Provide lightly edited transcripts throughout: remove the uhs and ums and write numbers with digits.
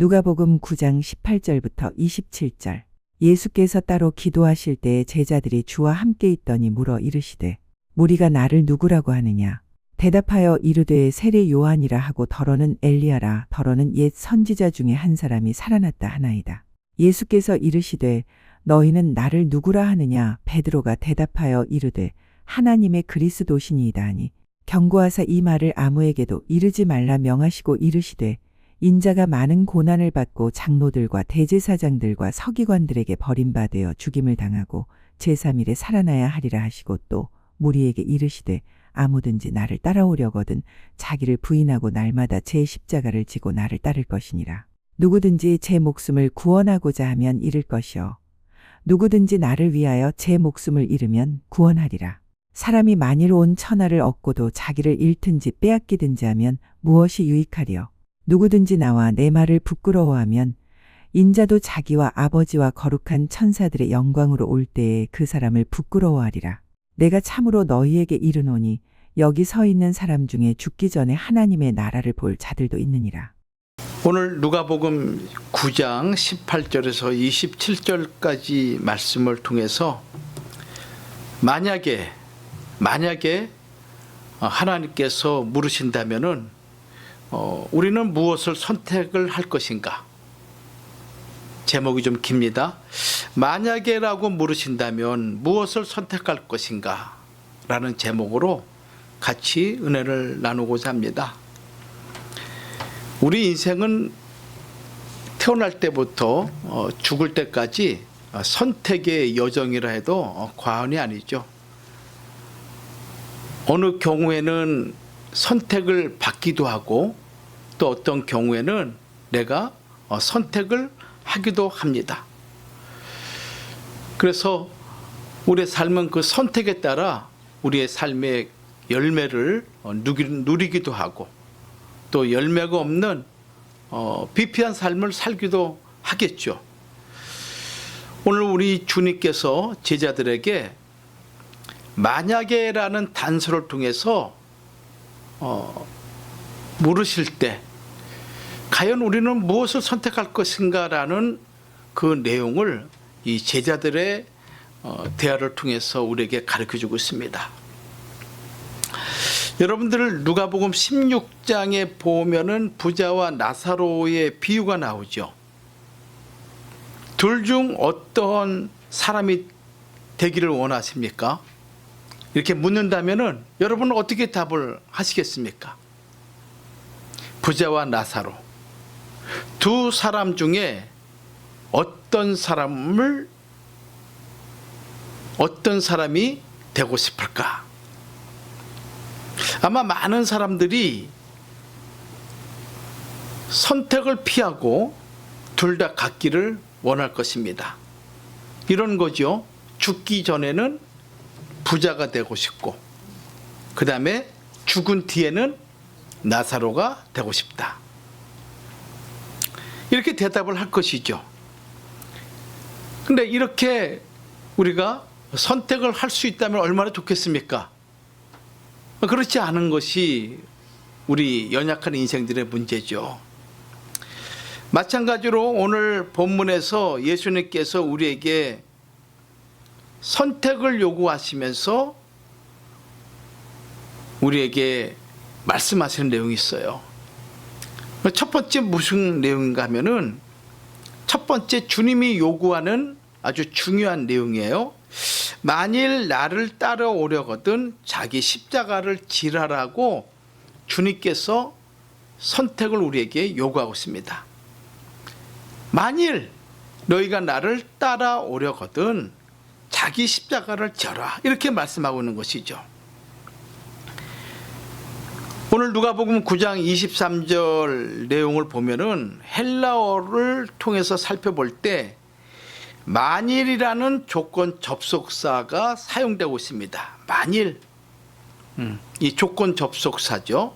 누가복음 9장 18절부터 27절. 예수께서 따로 기도하실 때에 제자들이 주와 함께 있더니 물어 이르시되 무리가 나를 누구라고 하느냐. 대답하여 이르되 세례 요한이라 하고 더러는 엘리야라, 더러는 옛 선지자 중에 한 사람이 살아났다 하나이다. 예수께서 이르시되 너희는 나를 누구라 하느냐. 베드로가 대답하여 이르되 하나님의 그리스도시니이다 하니 경고하사 이 말을 아무에게도 이르지 말라 명하시고 이르시되 인자가 많은 고난을 받고 장로들과 대제사장들과 서기관들에게 버림받아 죽임을 당하고 제3일에 살아나야 하리라 하시고 또 무리에게 이르시되 아무든지 나를 따라오려거든 자기를 부인하고 날마다 제 십자가를 지고 나를 따를 것이니라. 누구든지 제 목숨을 구원하고자 하면 잃을 것이요 누구든지 나를 위하여 제 목숨을 잃으면 구원하리라. 사람이 만일 온 천하를 얻고도 자기를 잃든지 빼앗기든지 하면 무엇이 유익하리요. 누구든지 나와 내 말을 부끄러워하면 인자도 자기와 아버지와 거룩한 천사들의 영광으로 올 때에 그 사람을 부끄러워하리라. 내가 참으로 너희에게 이르노니 여기 서 있는 사람 중에 죽기 전에 하나님의 나라를 볼 자들도 있느니라. 오늘 누가복음 9장 18절에서 27절까지 말씀을 통해서 만약에 하나님께서 물으신다면은 우리는 무엇을 선택을 할 것인가? 제목이 좀 깁니다. 만약에라고 물으신다면 무엇을 선택할 것인가? 라는 제목으로 같이 은혜를 나누고자 합니다. 우리 인생은 태어날 때부터 죽을 때까지 선택의 여정이라 해도 과언이 아니죠. 어느 경우에는 선택을 받기도 하고 또 어떤 경우에는 내가 선택을 하기도 합니다. 그래서 우리의 삶은 그 선택에 따라 우리의 삶의 열매를 누리기도 하고 또 열매가 없는 비피한 삶을 살기도 하겠죠. 오늘 우리 주님께서 제자들에게 만약에라는 단서를 통해서 물으실 때 과연 우리는 무엇을 선택할 것인가라는 그 내용을 이 제자들의 대화를 통해서 우리에게 가르쳐주고 있습니다. 여러분들 누가복음 16장에 보면은 부자와 나사로의 비유가 나오죠. 둘 중 어떤 사람이 되기를 원하십니까? 이렇게 묻는다면은 여러분은 어떻게 답을 하시겠습니까? 부자와 나사로 두 사람 중에 어떤 사람이 되고 싶을까? 아마 많은 사람들이 선택을 피하고 둘 다 갖기를 원할 것입니다. 이런 거죠. 죽기 전에는 부자가 되고 싶고 그 다음에 죽은 뒤에는 나사로가 되고 싶다. 이렇게 대답을 할 것이죠. 근데 이렇게 우리가 선택을 할 수 있다면 얼마나 좋겠습니까? 그렇지 않은 것이 우리 연약한 인생들의 문제죠. 마찬가지로 오늘 본문에서 예수님께서 우리에게 선택을 요구하시면서 우리에게 말씀하시는 내용이 있어요. 첫 번째 무슨 내용인가 하면은 첫 번째 주님이 요구하는 아주 중요한 내용이에요. 만일 나를 따라오려거든 자기 십자가를 지라라고 주님께서 선택을 우리에게 요구하고 있습니다. 만일 너희가 나를 따라오려거든 자기 십자가를 져라 이렇게 말씀하고 있는 것이죠. 오늘 누가복음 9장 23절 내용을 보면은 헬라어를 통해서 살펴볼 때 만일이라는 조건 접속사가 사용되고 있습니다. 만일 이 조건 접속사죠.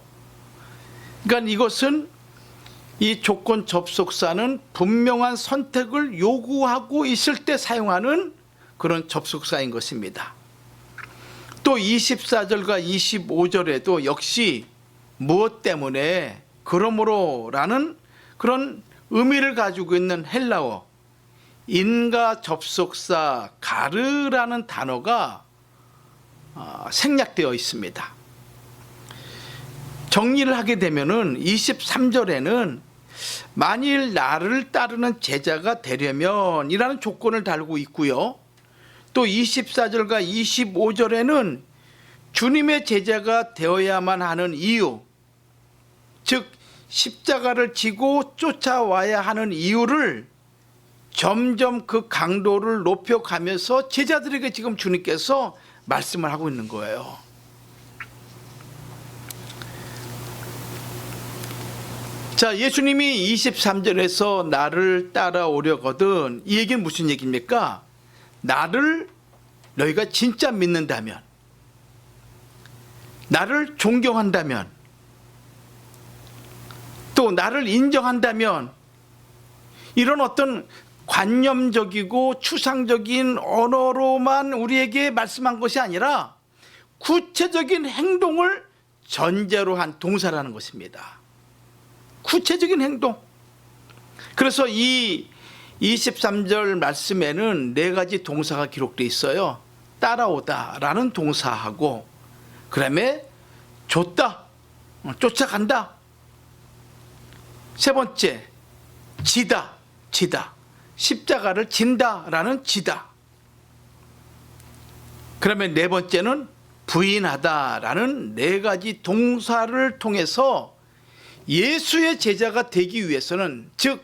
그러니까 이것은 이 조건 접속사는 분명한 선택을 요구하고 있을 때 사용하는 그런 접속사인 것입니다. 또 24절과 25절에도 역시 무엇 때문에 그러므로라는 그런 의미를 가지고 있는 헬라어 인과 접속사 가르라는 단어가 생략되어 있습니다. 정리를 하게 되면은 23절에는 만일 나를 따르는 제자가 되려면 이라는 조건을 달고 있고요. 또 24절과 25절에는 주님의 제자가 되어야만 하는 이유, 즉 십자가를 지고 쫓아와야 하는 이유를 점점 그 강도를 높여가면서 제자들에게 지금 주님께서 말씀을 하고 있는 거예요. 자, 예수님이 23절에서 나를 따라오려거든, 이 얘기는 무슨 얘기입니까? 나를 너희가 진짜 믿는다면, 나를 존경한다면, 또 나를 인정한다면, 이런 어떤 관념적이고 추상적인 언어로만 우리에게 말씀한 것이 아니라 구체적인 행동을 전제로 한 동사라는 것입니다. 구체적인 행동. 그래서 이 23절 말씀에는 네 가지 동사가 기록되어 있어요. 따라오다 라는 동사하고, 그 다음에 줬다, 쫓아간다. 세 번째, 지다, 십자가를 진다 라는 지다. 그러면 네 번째는 부인하다 라는 네 가지 동사를 통해서 예수의 제자가 되기 위해서는, 즉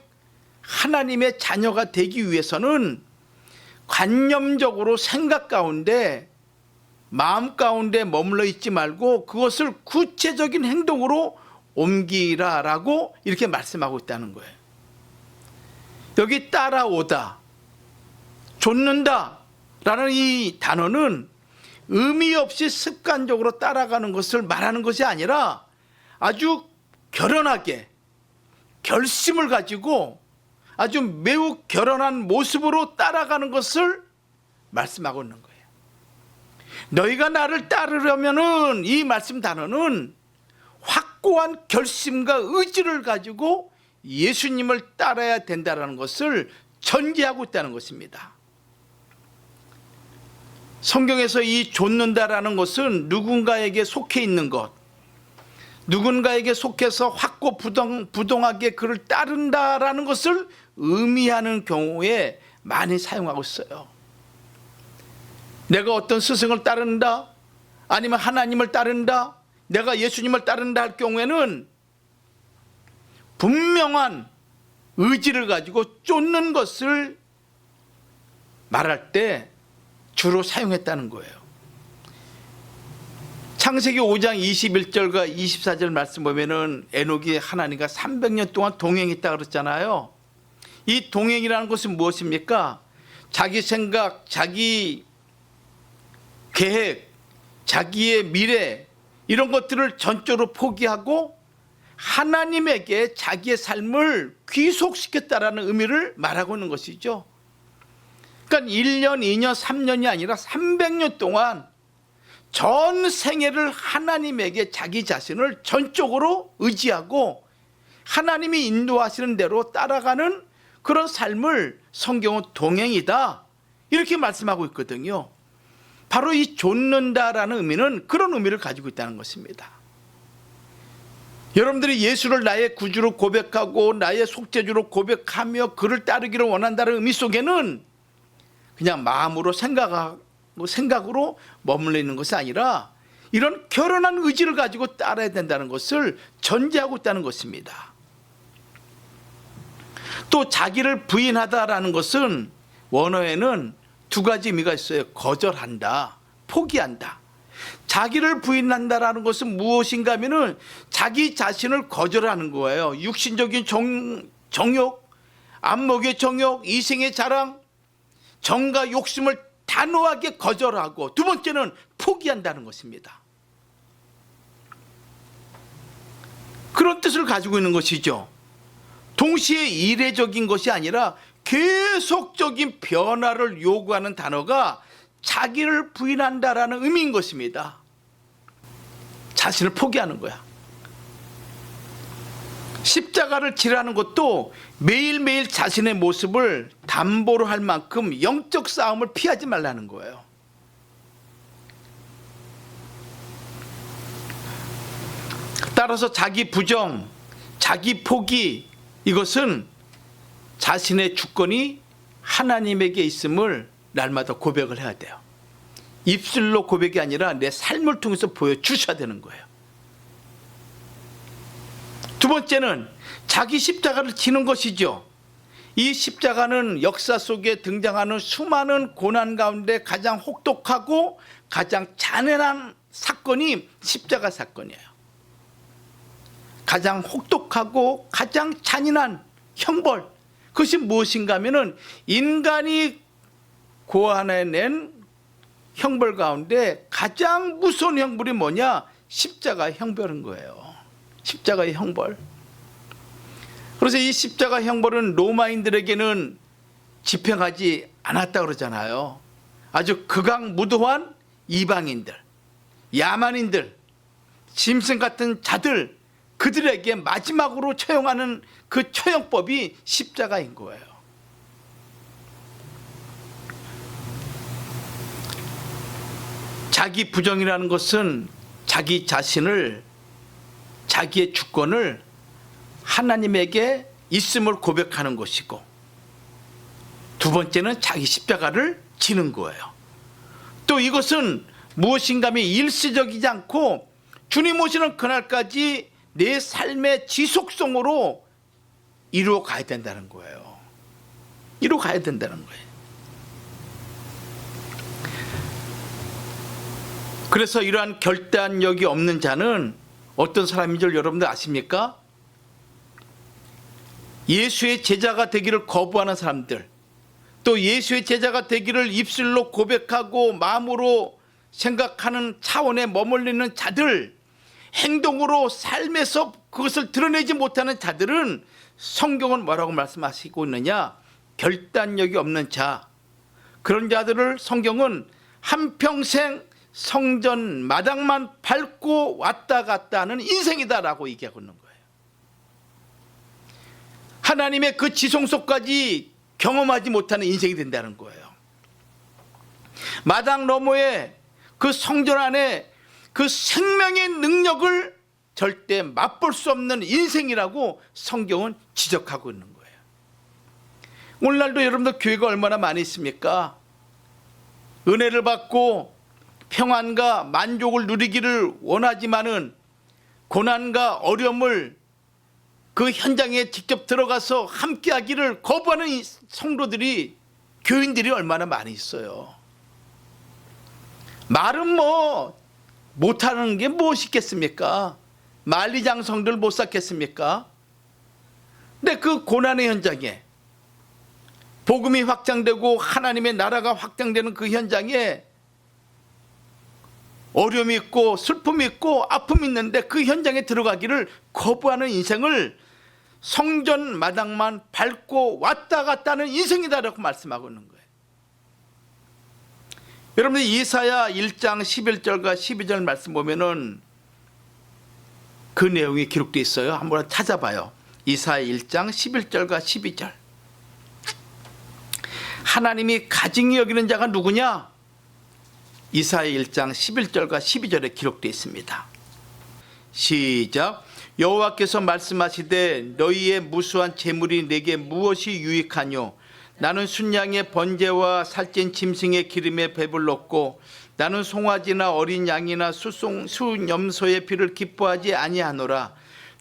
하나님의 자녀가 되기 위해서는 관념적으로 생각 가운데, 마음 가운데 머물러 있지 말고 그것을 구체적인 행동으로 옮기라라고 이렇게 말씀하고 있다는 거예요. 여기 따라오다, 좇는다 라는 이 단어는 의미 없이 습관적으로 따라가는 것을 말하는 것이 아니라 아주 결연하게 결심을 가지고 아주 매우 결연한 모습으로 따라가는 것을 말씀하고 있는 거예요. 너희가 나를 따르려면은, 이 말씀 단어는 확고한 결심과 의지를 가지고 예수님을 따라야 된다는 것을 전제하고 있다는 것입니다. 성경에서 이 좇는다라는 것은 누군가에게 속해 있는 것, 누군가에게 속해서 확고부동하게 그를 따른다라는 것을 의미하는 경우에 많이 사용하고 있어요. 내가 어떤 스승을 따른다, 아니면 하나님을 따른다, 내가 예수님을 따른다 할 경우에는 분명한 의지를 가지고 쫓는 것을 말할 때 주로 사용했다는 거예요. 창세기 5장 21절과 24절 말씀 보면은 에녹이 하나님과 300년 동안 동행했다 그랬잖아요. 이 동행이라는 것은 무엇입니까? 자기 생각, 자기 계획, 자기의 미래, 이런 것들을 전적으로 포기하고 하나님에게 자기의 삶을 귀속시켰다라는 의미를 말하고 있는 것이죠. 그러니까 1년, 2년, 3년이 아니라 300년 동안 전 생애를 하나님에게 자기 자신을 전적으로 의지하고 하나님이 인도하시는 대로 따라가는 그런 삶을 성경은 동행이다, 이렇게 말씀하고 있거든요. 바로 이 좇는다라는 의미는 그런 의미를 가지고 있다는 것입니다. 여러분들이 예수를 나의 구주로 고백하고 나의 속죄주로 고백하며 그를 따르기를 원한다는 의미 속에는 그냥 마음으로 생각으로 머물러 있는 것이 아니라 이런 결연한 의지를 가지고 따라야 된다는 것을 전제하고 있다는 것입니다. 또 자기를 부인하다라는 것은 원어에는 두 가지 의미가 있어요. 거절한다, 포기한다. 자기를 부인한다라는 것은 무엇인가 하면은 자기 자신을 거절하는 거예요. 육신적인 정욕, 안목의 정욕, 이생의 자랑, 정과 욕심을 단호하게 거절하고, 두 번째는 포기한다는 것입니다. 그런 뜻을 가지고 있는 것이죠. 동시에 이례적인 것이 아니라 계속적인 변화를 요구하는 단어가 자기를 부인한다라는 의미인 것입니다. 자신을 포기하는 거야. 십자가를 지라는 것도 매일매일 자신의 모습을 담보로 할 만큼 영적 싸움을 피하지 말라는 거예요. 따라서 자기 부정, 자기 포기, 이것은 자신의 주권이 하나님에게 있음을 날마다 고백을 해야 돼요. 입술로 고백이 아니라 내 삶을 통해서 보여주셔야 되는 거예요. 두 번째는 자기 십자가를 지는 것이죠. 이 십자가는 역사 속에 등장하는 수많은 고난 가운데 가장 혹독하고 가장 잔인한 사건이 십자가 사건이에요. 가장 혹독하고 가장 잔인한 형벌, 그것이 무엇인가 하면은 인간이 고안해낸 형벌 가운데 가장 무서운 형벌이 뭐냐? 십자가 형벌인 거예요. 십자가의 형벌. 그래서 이 십자가 형벌은 로마인들에게는 집행하지 않았다 그러잖아요. 아주 극악무도한 이방인들, 야만인들, 짐승 같은 자들, 그들에게 마지막으로 처형하는 그 처형법이 십자가인 거예요. 자기 부정이라는 것은 자기 자신을, 자기의 주권을 하나님에게 있음을 고백하는 것이고, 두 번째는 자기 십자가를 지는 거예요. 또 이것은 무엇인가 하면 일시적이지 않고 주님 오시는 그날까지 내 삶의 지속성으로 이루어 가야 된다는 거예요. 이루어 가야 된다는 거예요. 그래서 이러한 결단력이 없는 자는 어떤 사람인 줄 여러분들 아십니까? 예수의 제자가 되기를 거부하는 사람들, 또 예수의 제자가 되기를 입술로 고백하고 마음으로 생각하는 차원에 머물리는 자들, 행동으로 삶에서 그것을 드러내지 못하는 자들은 성경은 뭐라고 말씀하시고 있느냐? 결단력이 없는 자, 그런 자들을 성경은 한평생 성전 마당만 밟고 왔다 갔다 하는 인생이다라고 얘기하고 있는 거예요. 하나님의 그 지성소까지 경험하지 못하는 인생이 된다는 거예요. 마당 너머에 그 성전 안에 그 생명의 능력을 절대 맛볼 수 없는 인생이라고 성경은 지적하고 있는 거예요. 오늘날도 여러분들 교회가 얼마나 많이 있습니까? 은혜를 받고 평안과 만족을 누리기를 원하지만은 고난과 어려움을 그 현장에 직접 들어가서 함께하기를 거부하는 성도들이, 교인들이 얼마나 많이 있어요. 말은 뭐 못하는 게 무엇이 있겠습니까? 만리장성들 못 쌓겠습니까? 근데 그 고난의 현장에, 복음이 확장되고 하나님의 나라가 확장되는 그 현장에 어려움이 있고 슬픔이 있고 아픔이 있는데 그 현장에 들어가기를 거부하는 인생을 성전 마당만 밟고 왔다 갔다 하는 인생이다라고 말씀하고 있는 거예요. 여러분들 이사야 1장 11절과 12절 말씀 보면은 그 내용이 기록되어 있어요. 한번 찾아봐요. 이사야 1장 11절과 12절. 하나님이 가증히 여기는 자가 누구냐? 이사야 1장 11절과 12절에 기록되어 있습니다. 시작. 여호와께서 말씀하시되 너희의 무수한 재물이 내게 무엇이 유익하뇨? 나는 순양의 번제와 살찐 짐승의 기름에 배불렀고 나는 송아지나 어린 양이나 수염소의 피를 기뻐하지 아니하노라.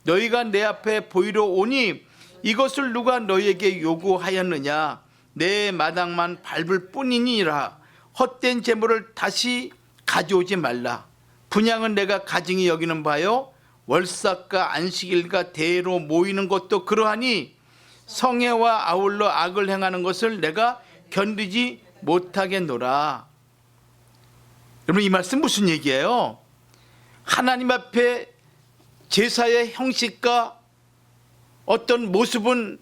너희가 내 앞에 보이러 오니 이것을 누가 너희에게 요구하였느냐? 내 마당만 밟을 뿐이니라. 헛된 재물을 다시 가져오지 말라. 분향은 내가 가증히 여기는 바요, 월삭과 안식일과 대회로 모이는 것도 그러하니 성회와 아울러 악을 행하는 것을 내가 견디지 못하겠노라. 여러분, 이 말씀 무슨 얘기예요? 하나님 앞에 제사의 형식과 어떤 모습은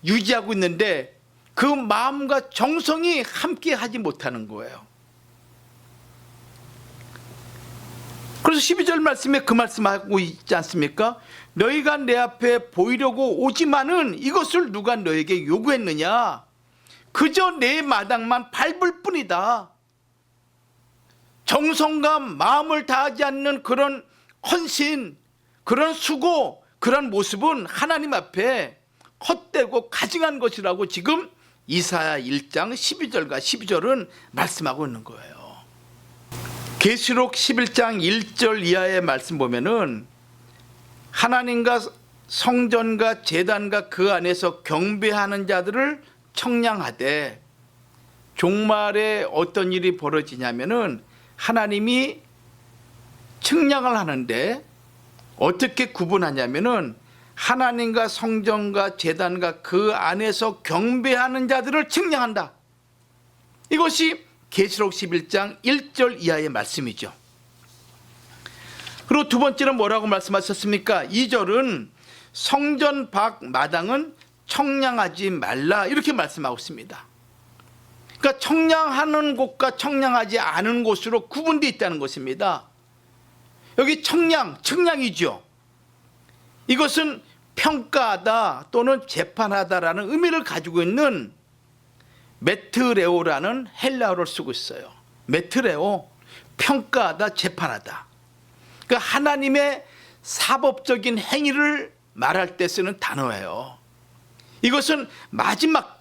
유지하고 있는데 그 마음과 정성이 함께 하지 못하는 거예요. 그래서 12절 말씀에 그 말씀하고 있지 않습니까? 너희가 내 앞에 보이려고 오지만은 이것을 누가 너에게 요구했느냐? 그저 내 마당만 밟을 뿐이다. 정성과 마음을 다하지 않는 그런 헌신, 그런 수고, 그런 모습은 하나님 앞에 헛되고 가증한 것이라고 지금 이사야 1장 12절과 12절은 말씀하고 있는 거예요. 계시록 11장 1절 이하의 말씀 보면은 하나님과 성전과 제단과 그 안에서 경배하는 자들을 청량하되, 종말에 어떤 일이 벌어지냐면은 하나님이 측량을 하는데 어떻게 구분하냐면은 하나님과 성전과 제단과 그 안에서 경배하는 자들을 측량한다. 이것이 계시록 11장 1절 이하의 말씀이죠. 그리고 두 번째는 뭐라고 말씀하셨습니까? 2절은 성전 밖 마당은 청량하지 말라, 이렇게 말씀하고 있습니다. 그러니까 청량하는 곳과 청량하지 않은 곳으로 구분되어 있다는 것입니다. 여기 측량이죠. 이것은 평가하다 또는 재판하다라는 의미를 가지고 있는 메트레오라는 헬라어를 쓰고 있어요. 메트레오, 평가하다, 재판하다. 그러니까 하나님의 사법적인 행위를 말할 때 쓰는 단어예요. 이것은 마지막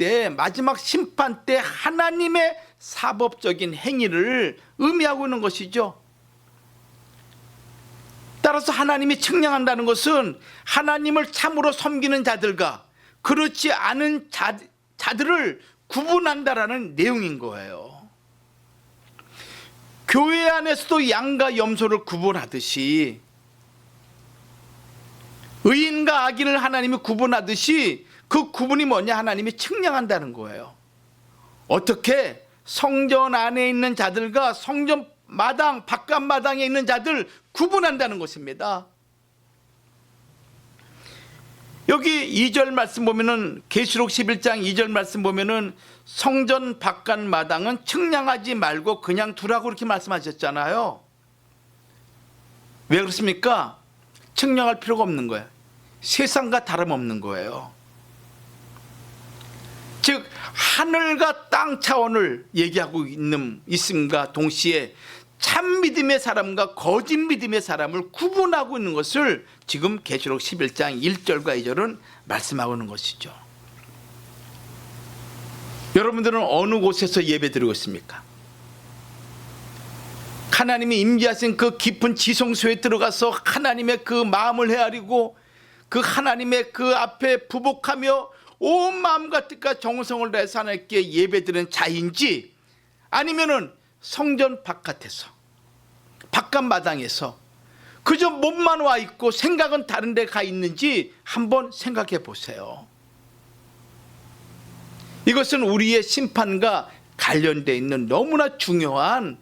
심판 때 하나님의 사법적인 행위를 의미하고 있는 것이죠. 따라서 하나님이 측량한다는 것은 하나님을 참으로 섬기는 자들과 그렇지 않은 자들을 구분한다라는 내용인 거예요. 교회 안에서도 양과 염소를 구분하듯이, 의인과 악인을 하나님이 구분하듯이 그 구분이 뭐냐? 하나님이 측량한다는 거예요. 어떻게? 성전 안에 있는 자들과 성전 마당, 바깥 마당에 있는 자들 구분한다는 것입니다. 여기 2절 말씀 보면은, 계시록 11장 2절 말씀 보면은 성전 바깥 마당은 측량하지 말고 그냥 두라고 이렇게 말씀하셨잖아요. 왜 그렇습니까? 측량할 필요가 없는 거예요. 세상과 다름없는 거예요. 즉 하늘과 땅 차원을 얘기하고 있음과 동시에 참 믿음의 사람과 거짓 믿음의 사람을 구분하고 있는 것을 지금 계시록 11장 1절과 2절은 말씀하고 있는 것이죠. 여러분들은 어느 곳에서 예배드리고 있습니까? 하나님이 임재하신 그 깊은 지성소에 들어가서 하나님의 그 마음을 헤아리고 그 하나님의 그 앞에 부복하며 온 마음과 뜻과 정성을 다해서 하나님께 예배드리는 자인지, 아니면은 성전 바깥에서, 바깥 마당에서 그저 몸만 와 있고 생각은 다른 데 가 있는지 한번 생각해 보세요. 이것은 우리의 심판과 관련되어 있는 너무나 중요한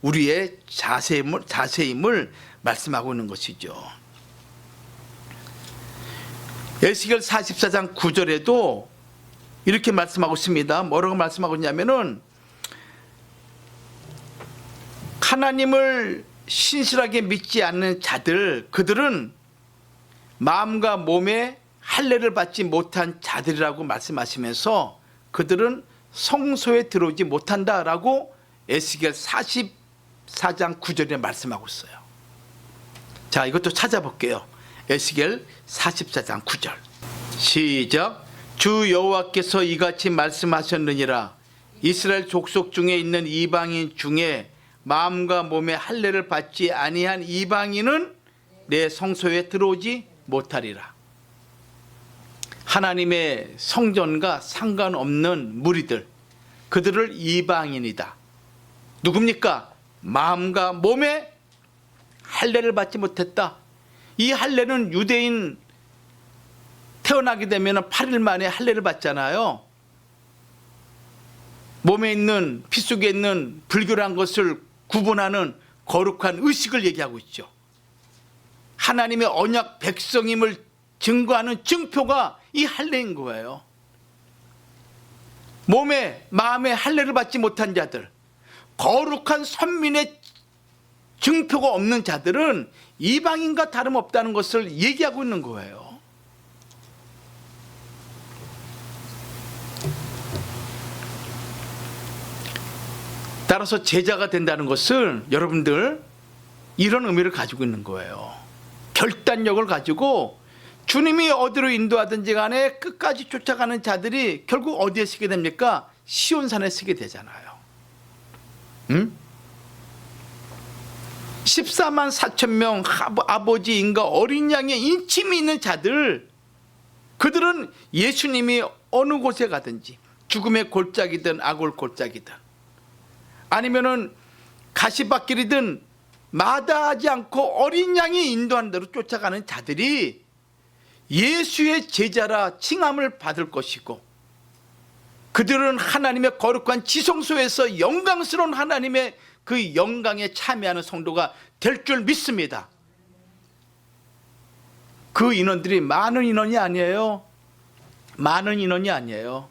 우리의 자세임을 말씀하고 있는 것이죠. 에스겔 44장 9절에도 이렇게 말씀하고 있습니다. 뭐라고 말씀하고 있냐면은, 하나님을 신실하게 믿지 않는 자들, 그들은 마음과 몸에 할례를 받지 못한 자들이라고 말씀하시면서 그들은 성소에 들어오지 못한다라고 에스겔 44장 9절에 말씀하고 있어요. 자, 이것도 찾아볼게요. 에스겔 44장 9절 시작. 주 여호와께서 이같이 말씀하셨느니라. 이스라엘 족속 중에 있는 이방인 중에 마음과 몸에 할례를 받지 아니한 이방인은 내 성소에 들어오지 못하리라. 하나님의 성전과 상관없는 무리들, 그들을 이방인이다. 누굽니까? 마음과 몸에 할례를 받지 못했다. 이 할례는 유대인 태어나게 되면 8일 만에 할례를 받잖아요. 몸에 있는, 피 속에 있는 불결한 것을 구분하는 거룩한 의식을 얘기하고 있죠. 하나님의 언약 백성임을 증거하는 증표가 이 할례인 거예요. 몸에, 마음에 할례를 받지 못한 자들, 거룩한 선민의 증표가 없는 자들은 이방인과 다름없다는 것을 얘기하고 있는 거예요. 따라서 제자가 된다는 것은 여러분들 이런 의미를 가지고 있는 거예요. 결단력을 가지고 주님이 어디로 인도하든지 간에 끝까지 쫓아가는 자들이 결국 어디에 서게 됩니까? 시온산에 서게 되잖아요. 14만 4천 명 아버지 인과 어린 양의 인침이 있는 자들, 그들은 예수님이 어느 곳에 가든지 죽음의 골짜기든 악올 골짜기든 아니면은 가시밭길이든 마다하지 않고 어린 양이 인도하는 대로 쫓아가는 자들이 예수의 제자라 칭함을 받을 것이고, 그들은 하나님의 거룩한 지성소에서 영광스러운 하나님의 그 영광에 참여하는 성도가 될 줄 믿습니다. 그 인원들이 많은 인원이 아니에요. 많은 인원이 아니에요.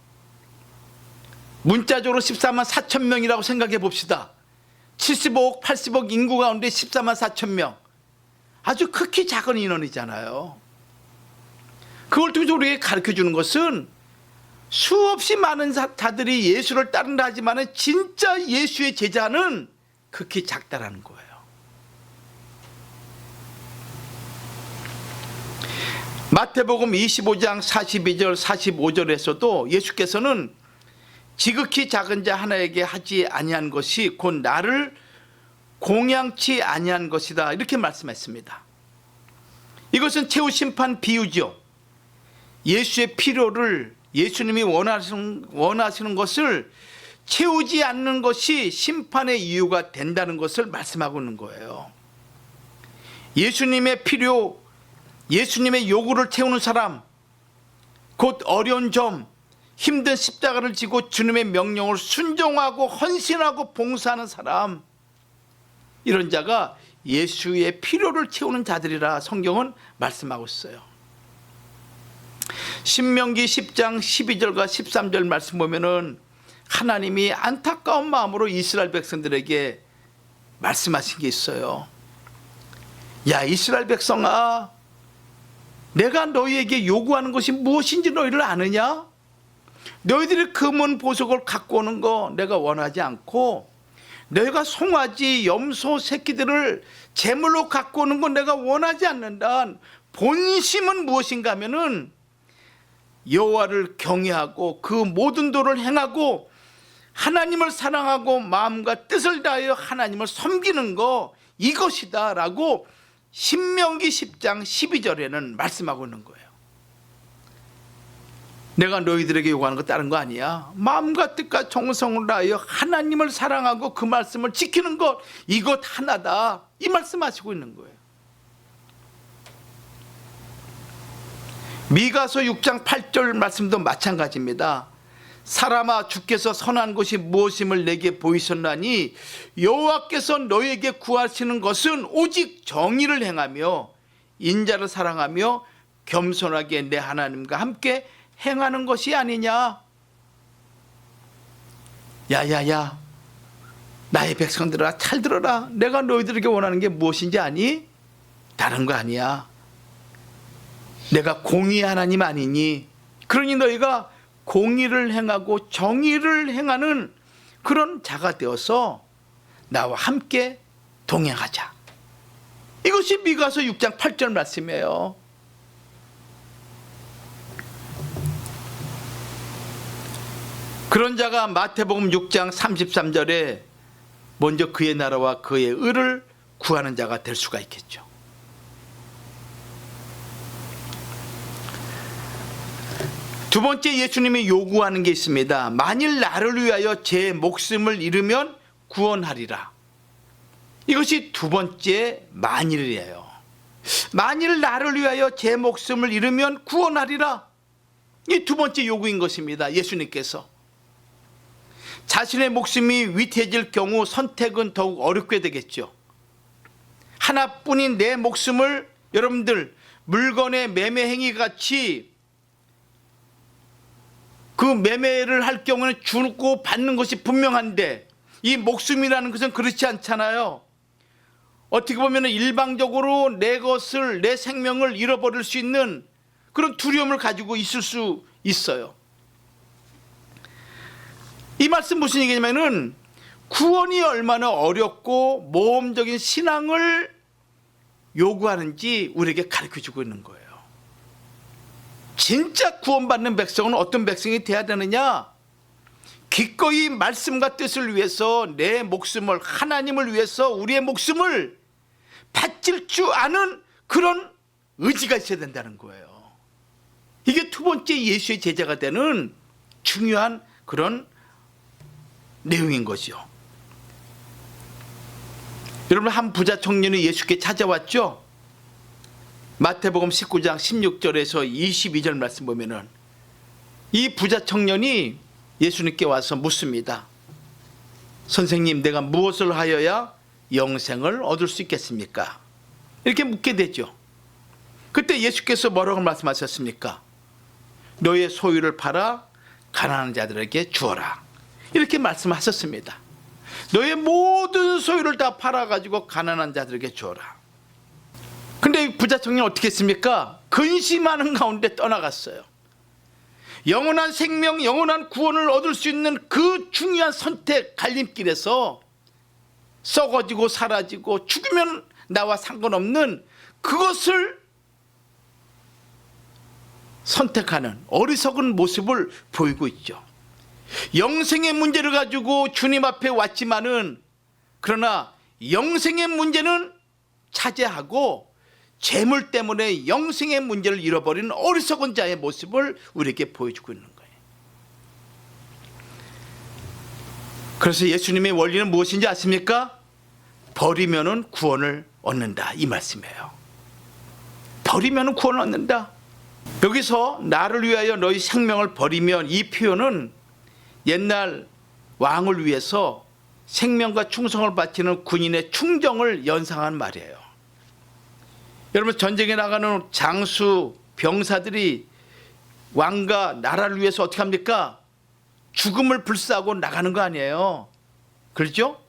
문자적으로 14만 4천 명이라고 생각해 봅시다. 75억, 80억 인구 가운데 14만 4천 명. 아주 극히 작은 인원이잖아요. 그걸 통해서 우리에게 가르쳐 주는 것은 수없이 많은 자들이 예수를 따른다 하지만 진짜 예수의 제자는 극히 작다라는 거예요. 마태복음 25장 42절 45절에서도 예수께서는 지극히 작은 자 하나에게 하지 아니한 것이 곧 나를 공양치 아니한 것이다, 이렇게 말씀했습니다. 이것은 최후 심판 비유죠. 예수의 필요를 예수님이 원하시는 것을 채우지 않는 것이 심판의 이유가 된다는 것을 말씀하고 있는 거예요. 예수님의 필요, 예수님의 요구를 채우는 사람, 곧 어려운 점, 힘든 십자가를 지고 주님의 명령을 순종하고 헌신하고 봉사하는 사람, 이런 자가 예수의 필요를 채우는 자들이라 성경은 말씀하고 있어요. 신명기 10장 12절과 13절 말씀 보면은 하나님이 안타까운 마음으로 이스라엘 백성들에게 말씀하신 게 있어요. 야, 이스라엘 백성아, 내가 너희에게 요구하는 것이 무엇인지 너희를 아느냐? 너희들이 금은 보석을 갖고 오는 거 내가 원하지 않고, 너희가 송아지 염소 새끼들을 제물로 갖고 오는 건 내가 원하지 않는다. 본심은 무엇인가 하면은 여호와를 경외하고 그 모든 도를 행하고 하나님을 사랑하고 마음과 뜻을 다하여 하나님을 섬기는 거, 이것이다 라고 신명기 10장 12절에는 말씀하고 있는 거예요. 내가 너희들에게 요구하는 거 다른 거 아니야. 마음과 뜻과 정성을 다하여 하나님을 사랑하고 그 말씀을 지키는 것, 이것 하나다, 이 말씀하시고 있는 거예요. 미가서 6장 8절 말씀도 마찬가지입니다. 사람아, 주께서 선한 것이 무엇임을 내게 보이셨나니 여호와께서 너희에게 구하시는 것은 오직 정의를 행하며 인자를 사랑하며 겸손하게 내 하나님과 함께 행하는 것이 아니냐. 야야야, 나의 백성들아, 잘 들어라. 내가 너희들에게 원하는 게 무엇인지 아니? 다른 거 아니야. 내가 공의의 하나님 아니니? 그러니 너희가 공의를 행하고 정의를 행하는 그런 자가 되어서 나와 함께 동행하자. 이것이 미가서 6장 8절 말씀이에요. 그런 자가 마태복음 6장 33절에 먼저 그의 나라와 그의 의를 구하는 자가 될 수가 있겠죠. 두 번째, 예수님이 요구하는 게 있습니다. 만일 나를 위하여 제 목숨을 잃으면 구원하리라. 이것이 두 번째 만일이에요. 만일 나를 위하여 제 목숨을 잃으면 구원하리라. 이 두 번째 요구인 것입니다. 예수님께서 자신의 목숨이 위태해질 경우 선택은 더욱 어렵게 되겠죠. 하나뿐인 내 목숨을 여러분들 물건의 매매 행위 같이 그 매매를 할 경우는 주고 받는 것이 분명한데 이 목숨이라는 것은 그렇지 않잖아요. 어떻게 보면 일방적으로 내 것을, 내 생명을 잃어버릴 수 있는 그런 두려움을 가지고 있을 수 있어요. 이 말씀 무슨 얘기냐면은 구원이 얼마나 어렵고 모험적인 신앙을 요구하는지 우리에게 가르쳐주고 있는 거예요. 진짜 구원받는 백성은 어떤 백성이 돼야 되느냐? 기꺼이 말씀과 뜻을 위해서 내 목숨을, 하나님을 위해서 우리의 목숨을 바칠 줄 아는 그런 의지가 있어야 된다는 거예요. 이게 두 번째 예수의 제자가 되는 중요한 그런 내용인 거죠. 여러분, 한 부자 청년이 예수께 찾아왔죠. 마태복음 19장 16절에서 22절 말씀 보면은 이 부자 청년이 예수님께 와서 묻습니다. 선생님, 내가 무엇을 하여야 영생을 얻을 수 있겠습니까? 이렇게 묻게 되죠. 그때 예수께서 뭐라고 말씀하셨습니까? 너의 소유를 팔아 가난한 자들에게 주어라. 이렇게 말씀하셨습니다. 너의 모든 소유를 다 팔아가지고 가난한 자들에게 주어라. 근데 부자 청년 어떻게 했습니까? 근심하는 가운데 떠나갔어요. 영원한 생명, 영원한 구원을 얻을 수 있는 그 중요한 선택, 갈림길에서 썩어지고 사라지고 죽으면 나와 상관없는 그것을 선택하는 어리석은 모습을 보이고 있죠. 영생의 문제를 가지고 주님 앞에 왔지만은, 그러나 영생의 문제는 차지하고 재물 때문에 영생의 문제를 잃어버리는 어리석은 자의 모습을 우리에게 보여주고 있는 거예요. 그래서 예수님의 원리는 무엇인지 아십니까? 버리면은 구원을 얻는다, 이 말씀이에요. 버리면은 구원을 얻는다. 여기서 나를 위하여 너희 생명을 버리면, 이 표현은 옛날 왕을 위해서 생명과 충성을 바치는 군인의 충정을 연상한 말이에요. 여러분, 전쟁에 나가는 장수, 병사들이 왕과 나라를 위해서 어떻게 합니까? 죽음을 불사하고 나가는 거 아니에요. 그렇죠?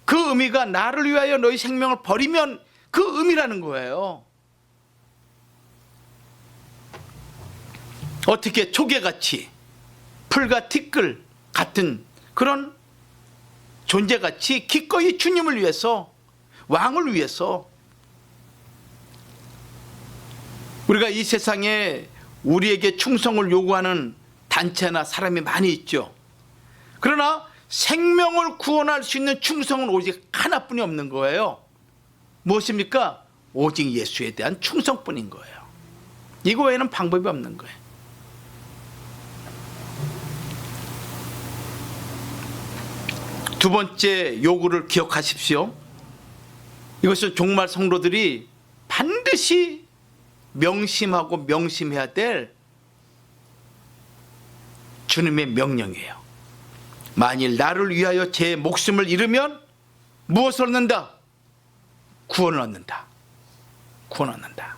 그 의미가 나를 위하여 너희 생명을 버리면 그 의미라는 거예요. 어떻게 조개같이, 풀과 티끌 같은 그런 존재같이 기꺼이 주님을 위해서, 왕을 위해서, 우리가 이 세상에 우리에게 충성을 요구하는 단체나 사람이 많이 있죠. 그러나 생명을 구원할 수 있는 충성은 오직 하나뿐이 없는 거예요. 무엇입니까? 오직 예수에 대한 충성뿐인 거예요. 이거 외에는 방법이 없는 거예요. 두 번째 요구를 기억하십시오. 이것은 종말 성도들이 반드시 명심하고 명심해야 될 주님의 명령이에요. 만일 나를 위하여 제 목숨을 잃으면 무엇을 얻는다? 구원을 얻는다. 구원을 얻는다.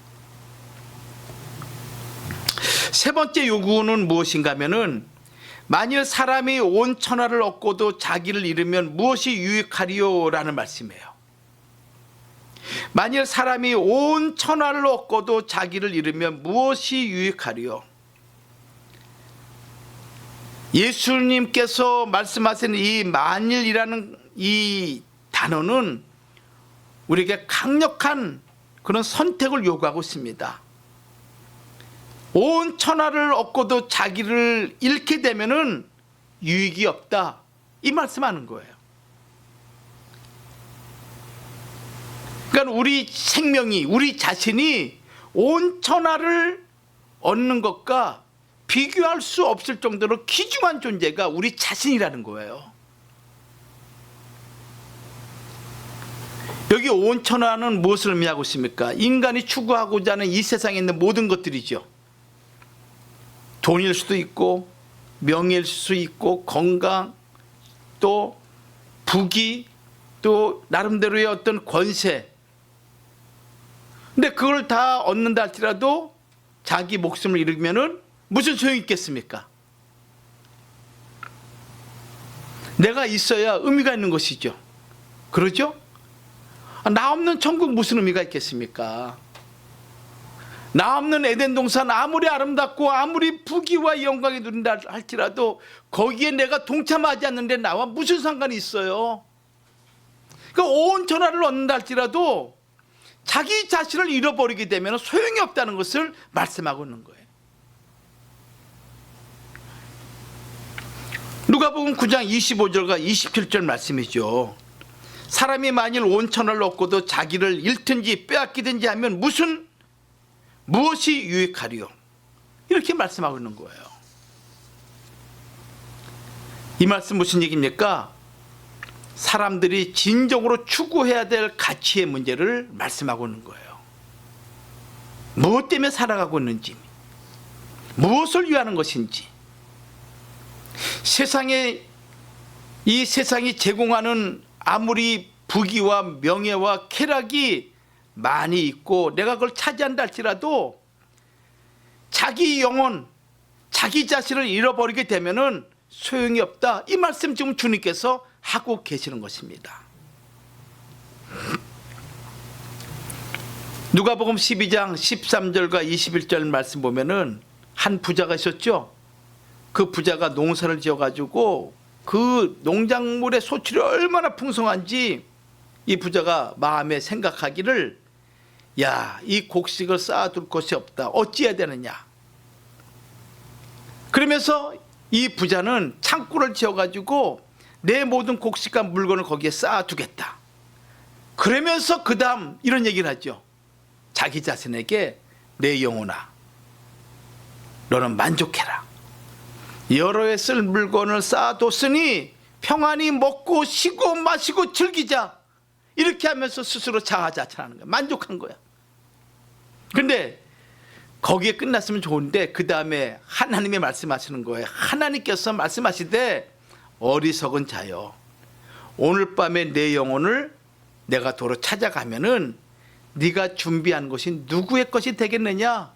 세 번째 요구는 무엇인가 하면은, 만일 사람이 온 천하를 얻고도 자기를 잃으면 무엇이 유익하리요? 라는 말씀이에요. 만일 사람이 온 천하를 얻고도 자기를 잃으면 무엇이 유익하리요? 예수님께서 말씀하신 이 만일이라는 이 단어는 우리에게 강력한 그런 선택을 요구하고 있습니다. 온 천하를 얻고도 자기를 잃게 되면은 유익이 없다, 이 말씀하는 거예요. 그러니까 우리 생명이, 우리 자신이 온 천하를 얻는 것과 비교할 수 없을 정도로 귀중한 존재가 우리 자신이라는 거예요. 여기 온 천하는 무엇을 의미하고 있습니까? 인간이 추구하고자 하는 이 세상에 있는 모든 것들이죠. 돈일 수도 있고, 명예일 수 있고, 건강, 또 부귀, 또 나름대로의 어떤 권세. 근데 그걸 다 얻는다 할지라도 자기 목숨을 잃으면은 무슨 소용이 있겠습니까? 내가 있어야 의미가 있는 것이죠. 그러죠? 나 없는 천국 무슨 의미가 있겠습니까? 나 없는 에덴 동산 아무리 아름답고 아무리 부귀와 영광이 누린다 할지라도 거기에 내가 동참하지 않는데 나와 무슨 상관이 있어요? 그 온 천하를 얻는다 할지라도 자기 자신을 잃어버리게 되면 소용이 없다는 것을 말씀하고 있는 거예요. 누가복음 9장 25절과 27절 말씀이죠. 사람이 만일 온 천하를 얻고도 자기를 잃든지 빼앗기든지 하면 무엇이 유익하리요? 이렇게 말씀하고 있는 거예요. 이 말씀 무슨 얘기입니까? 사람들이 진정으로 추구해야 될 가치의 문제를 말씀하고 있는 거예요. 무엇 때문에 살아가고 있는지, 무엇을 위하는 것인지, 이 세상이 제공하는 아무리 부귀와 명예와 쾌락이 많이 있고 내가 그걸 차지한다 할지라도 자기 영혼, 자기 자신을 잃어버리게 되면은 소용이 없다. 이 말씀 지금 주님께서 하고 계시는 것입니다. 누가복음 12장 13절과 21절 말씀 보면은 한 부자가 있었죠. 그 부자가 농사를 지어가지고 그 농작물의 소출이 얼마나 풍성한지 이 부자가 마음에 생각하기를, 야, 이 곡식을 쌓아둘 곳이 없다. 어찌해야 되느냐. 그러면서 이 부자는 창고를 지어가지고 내 모든 곡식과 물건을 거기에 쌓아두겠다. 그러면서 그 다음 이런 얘기를 하죠. 자기 자신에게, 내 영혼아, 너는 만족해라. 여러 해 쓸 물건을 쌓아뒀으니 평안히 먹고 쉬고 마시고 즐기자. 이렇게 하면서 스스로 자아자찬하는 거야. 만족한 거야. 근데 거기에 끝났으면 좋은데 그 다음에 하나님이 말씀하시는 거예요. 하나님께서 말씀하시되, 어리석은 자여, 오늘 밤에 내 영혼을 내가 도로 찾아가면은 네가 준비한 것이 누구의 것이 되겠느냐.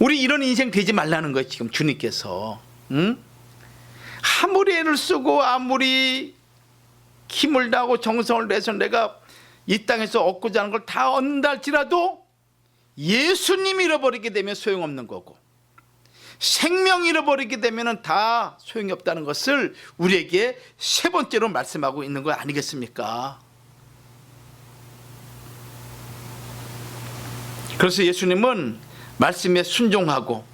우리 이런 인생 되지 말라는 거예요. 지금 주님께서. 응? 아무리 애를 쓰고 아무리 힘을 다하고 정성을 내서 내가 이 땅에서 얻고자 하는 걸 다 얻는다 할지라도 예수님 잃어버리게 되면 소용없는 거고, 생명 잃어버리게 되면 다 소용이 없다는 것을 우리에게 세 번째로 말씀하고 있는 거 아니겠습니까? 그래서 예수님은 말씀에 순종하고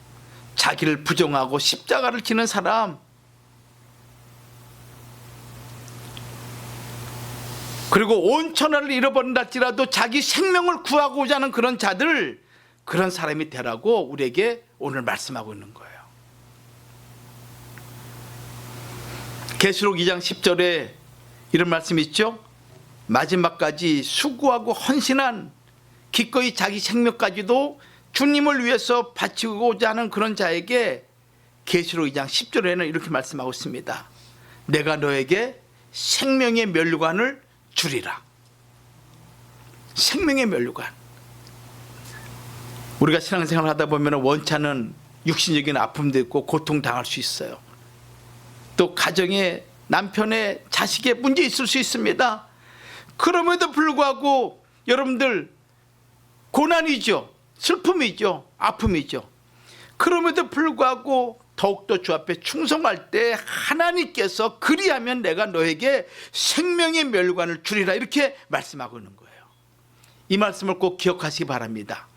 자기를 부정하고 십자가를 지는 사람, 그리고 온 천하를 잃어버린다 할지라도 자기 생명을 구하고자 하는 그런 자들, 그런 사람이 되라고 우리에게 오늘 말씀하고 있는 거예요. 계시록 2장 10절에 이런 말씀이 있죠. 마지막까지 수고하고 헌신한, 기꺼이 자기 생명까지도 주님을 위해서 바치고자 하는 그런 자에게 계시록 2장 10절에는 이렇게 말씀하고 있습니다. 내가 너에게 생명의 면류관을 주리라. 생명의 면류관. 우리가 신앙생활을 하다 보면 원찮은 육신적인 아픔도 있고 고통당할 수 있어요. 또 가정에 남편의 자식의 문제 있을 수 있습니다. 그럼에도 불구하고 여러분들 고난이죠. 슬픔이죠. 아픔이죠. 그럼에도 불구하고 더욱더 주 앞에 충성할 때 하나님께서 그리하면 내가 너에게 생명의 멸관을 주리라, 이렇게 말씀하고 있는 거예요. 이 말씀을 꼭 기억하시기 바랍니다.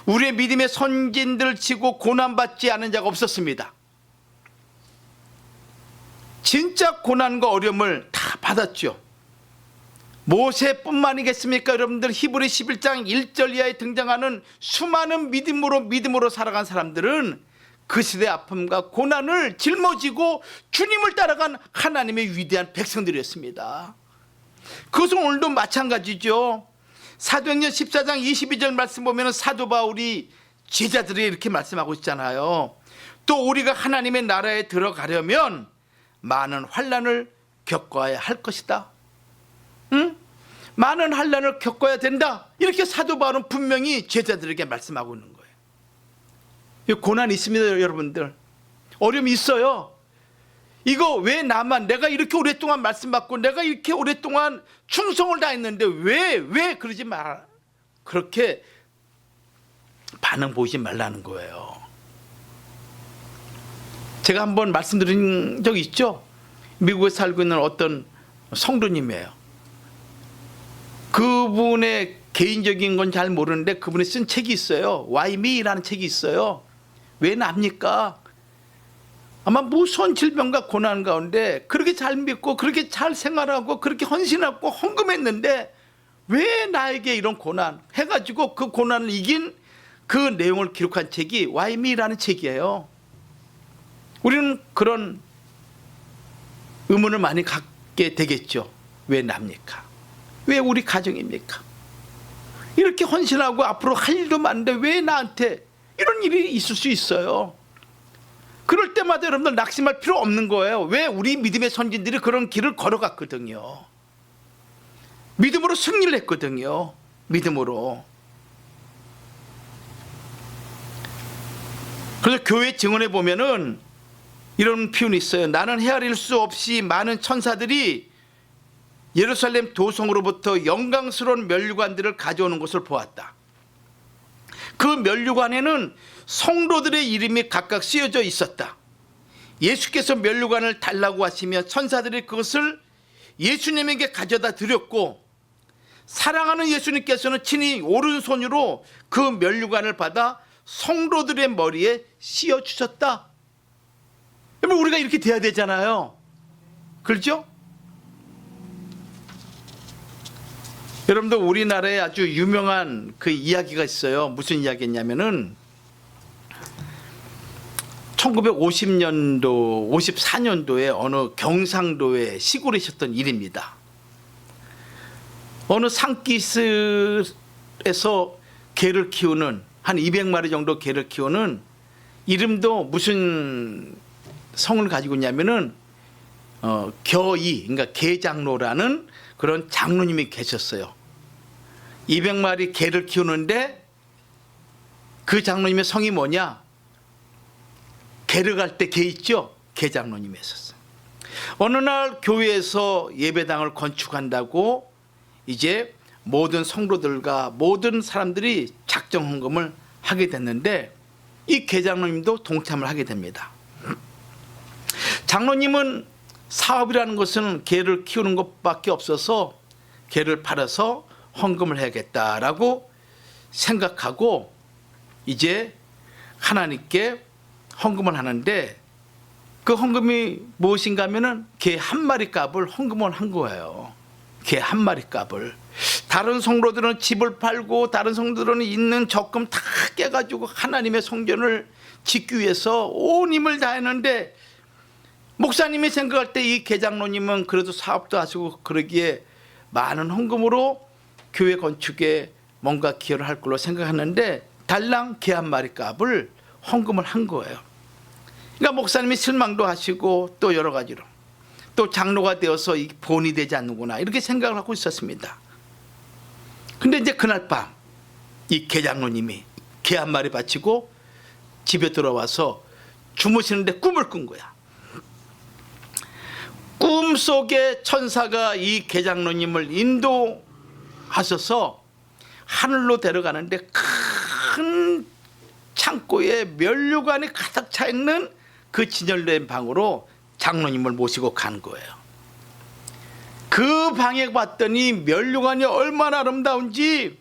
우리의 믿음의 선진들 치고 고난받지 않은 자가 없었습니다. 진짜 고난과 어려움을 다 받았죠. 모세뿐만이겠습니까? 여러분들 히브리 11장 1절 이하에 등장하는 수많은 믿음으로 살아간 사람들은 그 시대의 아픔과 고난을 짊어지고 주님을 따라간 하나님의 위대한 백성들이었습니다. 그것은 오늘도 마찬가지죠. 사도행전 14장 22절 말씀 보면 사도 바울이 제자들이 이렇게 말씀하고 있잖아요. 또 우리가 하나님의 나라에 들어가려면 많은 환난을 겪어야 할 것이다. 응? 많은 환난을 겪어야 된다. 이렇게 사도 바울은 분명히 제자들에게 말씀하고 있는 거예요. 고난이 있습니다, 여러분들. 어려움이 있어요. 이거 왜 나만, 내가 이렇게 오랫동안 말씀 받고 내가 이렇게 오랫동안 충성을 다했는데 왜 그러지 마. 그렇게 반응 보이지 말라는 거예요. 제가 한번 말씀드린 적 있죠. 미국에 살고 있는 어떤 성도님이에요. 그분의 개인적인 건 잘 모르는데 그분이 쓴 책이 있어요. Why me라는 책이 있어요. 왜 납니까? 아마 무서운 질병과 고난 가운데 그렇게 잘 믿고 그렇게 잘 생활하고 그렇게 헌신하고 헌금했는데 왜 나에게 이런 고난 해가지고 그 고난을 이긴 그 내용을 기록한 책이 Why me라는 책이에요. 우리는 그런 의문을 많이 갖게 되겠죠. 왜 납니까? 왜 우리 가정입니까? 이렇게 헌신하고 앞으로 할 일도 많은데 왜 나한테 이런 일이 있을 수 있어요? 그럴 때마다 여러분들 낙심할 필요 없는 거예요. 왜? 우리 믿음의 선진들이 그런 길을 걸어갔거든요. 믿음으로 승리를 했거든요. 믿음으로. 그래서 교회 증언에 보면은 이런 표현이 있어요. 나는 헤아릴 수 없이 많은 천사들이 예루살렘 도성으로부터 영광스러운 면류관들을 가져오는 것을 보았다. 그 면류관에는 성도들의 이름이 각각 쓰여져 있었다. 예수께서 면류관을 달라고 하시며 천사들이 그것을 예수님에게 가져다 드렸고 사랑하는 예수님께서는 친히 오른손으로 그 면류관을 받아 성도들의 머리에 씌워 주셨다. 우리가 이렇게 돼야 되잖아요. 그렇죠? 여러분들 우리나라에 아주 유명한 그 이야기가 있어요. 무슨 이야기냐면은 1950년도 54년도에 어느 경상도의 시골에 있었던 일입니다. 어느 산기슭에서 개를 키우는 한 200마리 정도 개를 키우는 이름도 무슨 성을 가지고 있냐면은 겨이, 그러니까 개장로라는 그런 장로님이 계셨어요. 200마리 개를 키우는데 그 장로님의 성이 뭐냐? 개를 갈 때 개 있죠? 개장로님이 있었어요. 어느 날 교회에서 예배당을 건축한다고 이제 모든 성도들과 모든 사람들이 작정 헌금을 하게 됐는데 이 개장로님도 동참을 하게 됩니다. 장로님은 사업이라는 것은 개를 키우는 것밖에 없어서 개를 팔아서 헌금을 해야겠다라고 생각하고 이제 하나님께 헌금을 하는데 그 헌금이 무엇인가 하면은 개 한 마리 값을 헌금을 한 거예요. 개 한 마리 값을. 다른 성도들은 집을 팔고 다른 성도들은 있는 적금 다 깨가지고 하나님의 성전을 짓기 위해서 온 힘을 다했는데 목사님이 생각할 때 이 개장로님은 그래도 사업도 하시고 그러기에 많은 헌금으로 교회 건축에 뭔가 기여를 할 걸로 생각하는데 달랑 개 한 마리 값을 헌금을 한 거예요. 그러니까 목사님이 실망도 하시고 또 여러 가지로 또 장로가 되어서 본이 되지 않는구나 이렇게 생각을 하고 있었습니다. 근데 이제 그날 밤 이 개장로님이 개 한 마리 바치고 집에 들어와서 주무시는데 꿈을 꾼 거야. 꿈속에 천사가 이 개장로님을 인도하셔서 하늘로 데려가는데 큰 창고에 면류관이 가득 차 있는 그 진열된 방으로 장로님을 모시고 간 거예요. 그 방에 봤더니 면류관이 얼마나 아름다운지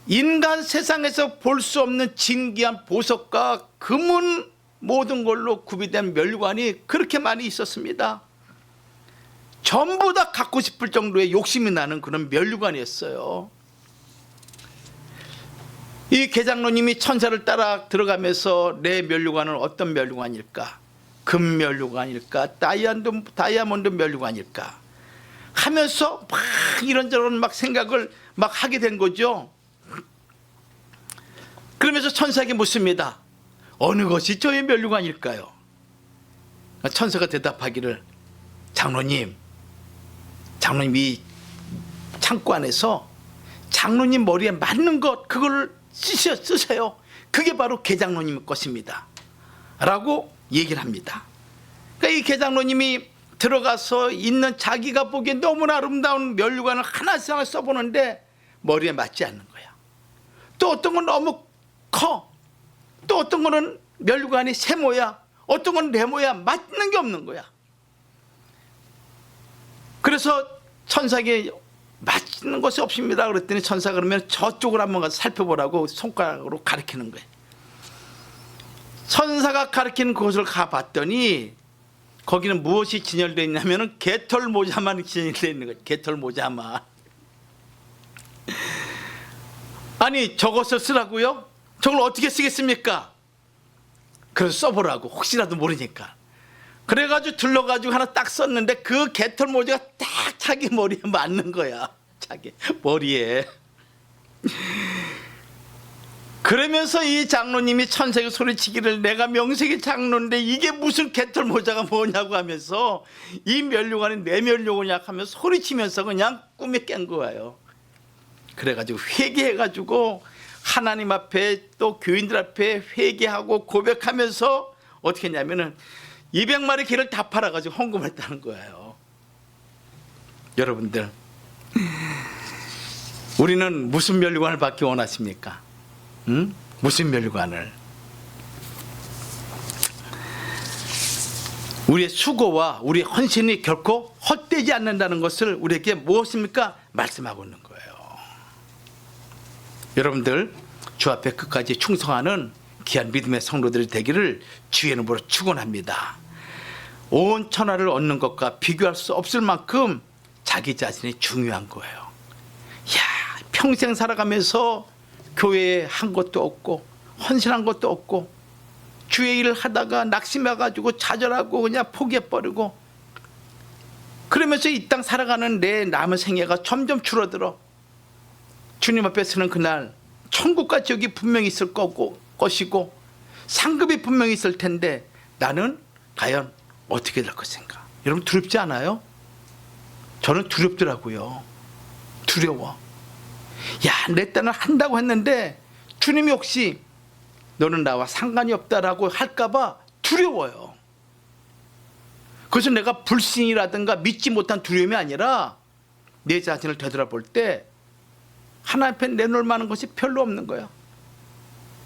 인간 세상에서 볼 수 없는 진귀한 보석과 금은 모든 걸로 구비된 면류관이 그렇게 많이 있었습니다. 전부 다 갖고 싶을 정도의 욕심이 나는 그런 면류관이었어요. 이 개장로님이 천사를 따라 들어가면서 내 면류관은 어떤 면류관일까? 금 면류관일까? 다이아몬드 면류관일까? 하면서 막 이런저런 막 생각을 막 하게 된 거죠. 그러면서 천사에게 묻습니다. 어느 것이 저의 면류관일까요? 천사가 대답하기를 장로님 이 창고 안에서 장로님 머리에 맞는 것 그걸 쓰세요. 그게 바로 개장로님 것입니다 라고 얘기를 합니다. 그러니까 이 계장로님이 들어가서 있는 자기가 보기엔 너무나 아름다운 면류관을 하나씩 써보는데 머리에 맞지 않는 거야. 또 어떤 건 너무 커. 또 어떤 거는 면류관이 세모야. 어떤 건 네모야. 맞는 게 없는 거야. 그래서 천사에게 맞는 것이 없습니다. 그랬더니 천사가 그러면 저쪽으로 한번 가서 살펴보라고 손가락으로 가리키는 거예요. 천사가 가리키는 곳을 가봤더니 거기는 무엇이 진열되어 있냐면 개털 모자만 진열되어 있는 거예요. 개털 모자만. 아니 저것을 쓰라고요? 저걸 어떻게 쓰겠습니까? 그래서 써보라고 혹시라도 모르니까. 그래가지고 들러가지고 하나 딱 썼는데 그 개털 모자가 딱 자기 머리에 맞는 거야. 자기 머리에. 그러면서 이 장로님이 천사에게 소리치기를 내가 명색이 장로인데 이게 무슨 개털 모자가 뭐냐고 하면서 이 면류관이 내 면류관이냐 하면서 소리치면서 그냥 꿈에 깬 거예요. 그래가지고 회개해가지고 하나님 앞에 또 교인들 앞에 회개하고 고백하면서 어떻게 했냐면은 200마리 개를 다 팔아가지고 헌금했다는 거예요. 여러분들, 우리는 무슨 면류관을 받기 원하십니까? 응? 무슨 면류관을? 우리의 수고와 우리의 헌신이 결코 헛되지 않는다는 것을 우리에게 무엇입니까? 말씀하고 있는 거예요. 여러분들, 주 앞에 끝까지 충성하는 귀한 믿음의 성도들이 되기를 주의 이름으로 축원합니다. 온 천하를 얻는 것과 비교할 수 없을 만큼 자기 자신이 중요한 거예요. 야, 평생 살아가면서 교회에 한 것도 없고 헌신한 것도 없고 주의 일을 하다가 낙심해가지고 좌절하고 그냥 포기해버리고 그러면서 이 땅 살아가는 내 남은 생애가 점점 줄어들어. 주님 앞에 서는 그날 천국과 지옥이 분명히 있을 것이고 상급이 분명히 있을 텐데 나는 과연 어떻게 될 것인가? 여러분 두렵지 않아요? 저는 두렵더라고요. 두려워. 야, 내 딴을 한다고 했는데 주님이 혹시 너는 나와 상관이 없다라고 할까봐 두려워요. 그래서 내가 불신이라든가 믿지 못한 두려움이 아니라 내 자신을 되돌아볼 때 하나님 앞에 내놓을 만한 것이 별로 없는 거야.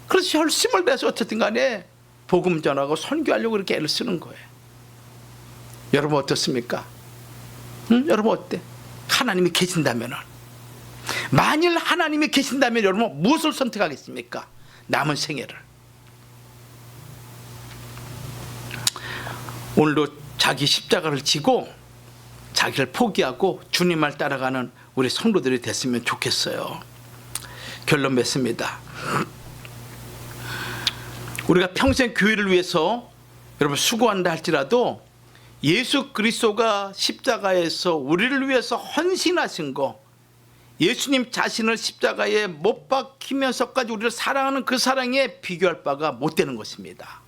그래서 열심을 내서 어쨌든 간에 복음 전하고 선교하려고 그렇게 애를 쓰는 거예요. 여러분 어떻습니까? 응? 여러분 어때? 하나님이 계신다면은, 만일 하나님이 계신다면 여러분 무엇을 선택하겠습니까? 남은 생애를. 오늘도 자기 십자가를 지고 자기를 포기하고 주님을 따라가는 우리 성도들이 됐으면 좋겠어요. 결론 맺습니다. 우리가 평생 교회를 위해서 여러분 수고한다 할지라도 예수 그리스도가 십자가에서 우리를 위해서 헌신하신 거, 예수님 자신을 십자가에 못 박히면서까지 우리를 사랑하는 그 사랑에 비교할 바가 못 되는 것입니다.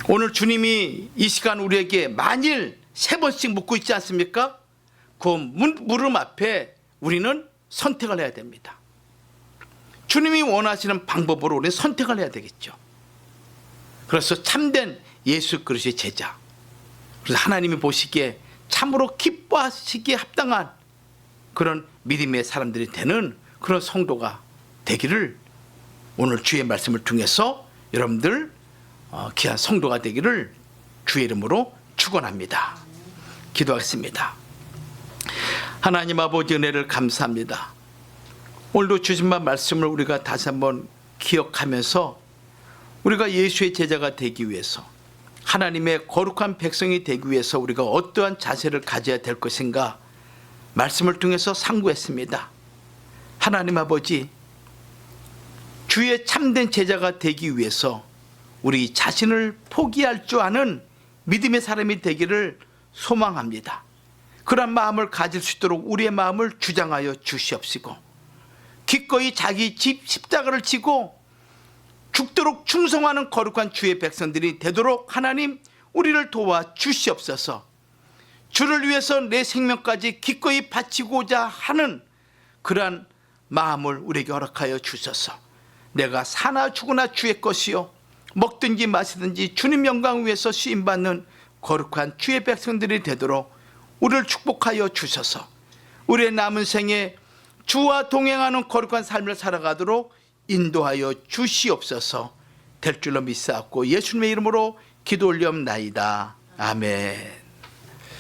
오늘 주님이 이 시간 우리에게 만일 3번씩 묻고 있지 않습니까? 그 물음 앞에 우리는 선택을 해야 됩니다. 주님이 원하시는 방법으로 우리는 선택을 해야 되겠죠. 그래서 참된 예수 그리스도의 제자, 그래서 하나님이 보시기에 참으로 기뻐하시기에 합당한 그런 믿음의 사람들이 되는 그런 성도가 되기를 오늘 주의 말씀을 통해서 여러분들 귀한 성도가 되기를 주의 이름으로 축원합니다. 기도하겠습니다. 하나님 아버지 은혜를 감사합니다. 오늘도 주신 말씀을 우리가 다시 한번 기억하면서 우리가 예수의 제자가 되기 위해서, 하나님의 거룩한 백성이 되기 위해서 우리가 어떠한 자세를 가져야 될 것인가 말씀을 통해서 상고했습니다. 하나님 아버지, 주의 참된 제자가 되기 위해서 우리 자신을 포기할 줄 아는 믿음의 사람이 되기를 소망합니다. 그런 마음을 가질 수 있도록 우리의 마음을 주장하여 주시옵시고, 기꺼이 자기 집 십자가를 지고 죽도록 충성하는 거룩한 주의 백성들이 되도록 하나님 우리를 도와 주시옵소서. 주를 위해서 내 생명까지 기꺼이 바치고자 하는 그러한 마음을 우리에게 허락하여 주소서. 내가 사나 죽으나 주의 것이요 먹든지 마시든지 주님 영광 위해서 쓰임받는 거룩한 주의 백성들이 되도록 우리를 축복하여 주셔서 우리의 남은 생에 주와 동행하는 거룩한 삶을 살아가도록 인도하여 주시옵소서. 될 줄로 믿사옵고 예수님의 이름으로 기도 올리옵나이다. 아멘.